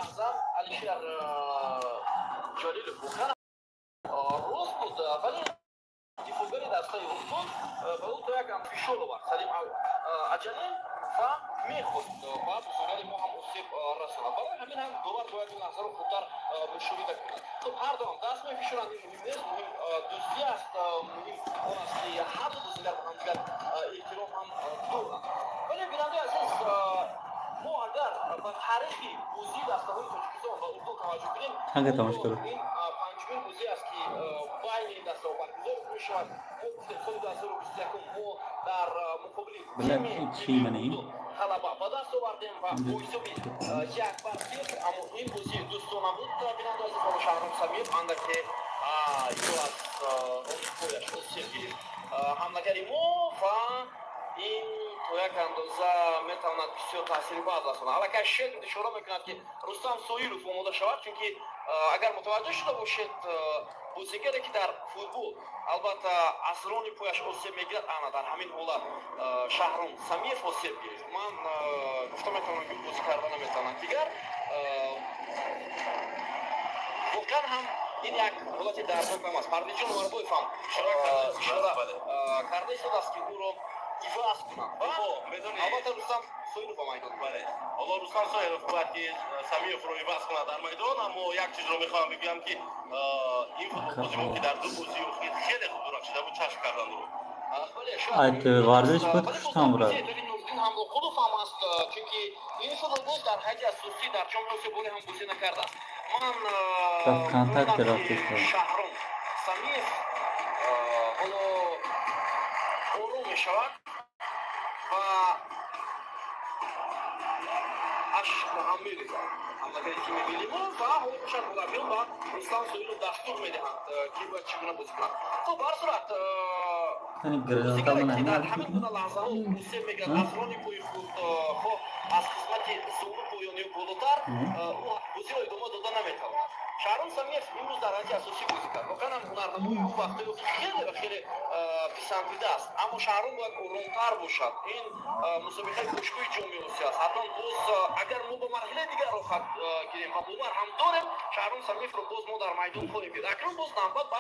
اعظم الشهر جلیل بوخار روز بود ولی دیفوگری دستای روز بود و او تو یکم فشار آورد سلیم عجله و میخواست و بزرگی ما هم اصیب رسانه برای همین هم دوبار باید این لحظه رو خودتر مشاهده کنید. خب هر دوم دست می فشارندگی مهم نیست، مهم دوستی است، مهم اون است که هر دو بازیگر به همدیگر احترام هم دارند. ولی بیننده عزیز ما اگر به تاریخی بازی دسته‌های تاجیکستان و اردو توجه کنیم هنگه تماش کرد این پنجمین بازی است که بین این دسته‌ها برگزار می‌شود. سال 2021 ما در مقابل بلد چی منی غلبه به دست آوردیم و با حساب 1-0 اما این بازی دوستانه بود. بیننده عزیز با شهرام سمیر اندکی یو از پایش سرگیر حملگری ما و این تو یک اندازه میتواند بسیار تاثیرباز رساند. الکی شد اشاره میکند که رستم سویلوف آماده شود، چونکه اگر متوجه شده باشید بازیگری که در فوتبال البته اسرانی پایش آسیب میگیرد انا در همین حالت شهرام سمیف آسیب گرفت. من گفتم میتونم که بازی کردن نمیتونم دیگر واقعا هم این یک حالت دردناک هم است. پردیجان واربویف هم اشاره کرده شده است که او رو ایفاس کنند. البته رستم سویلوف هم میگوید بله حالا رستم سویلوف باید که سمیف رو ایفاس کنند در میدان، اما یک چیز رو میخوام بگم که این فوتبال بازی که در دو بازی اخیر خیلی خوب درخشیده بود، چشم کردن رو ات ورزش بود کشتم برای این هم خودف هم است، چونکه این فوتبال در حج اساسی در چمپیونشیپ بولی هم بازی نکرده است. من رفت کانتکت رفتش شهرام سمیف حالا آروم میشود و اشک هم میریزد. حملگری که میبینیم و حالا باشد مربیان با رستم سویلوف دستور میدهند که باید چگونه بازی کنند. خب به هر صورت بازیگری که در همین گونه لحظه ها آسیب میگیرد اسرانی پای خود خواه از قسمت ظهور پایانی و بالاتر او بازی را ادامه داده نمیتواند. شهرام سمیف امروز در حد اساسی بازی کرد. واقعا هم هنرنمایی او وقتی خیلی و خیلی پسندیده است، اما شهرام باید آرام‌تر باشد. این مسابقه باشگاه جام آسیا است. حتی باز اگر ما به مرحله دیگر رو خط گیریم و باور هم داریم شهرام سمیف رو باز ما در میدان خواهیم دید. اکنون باز نوبت به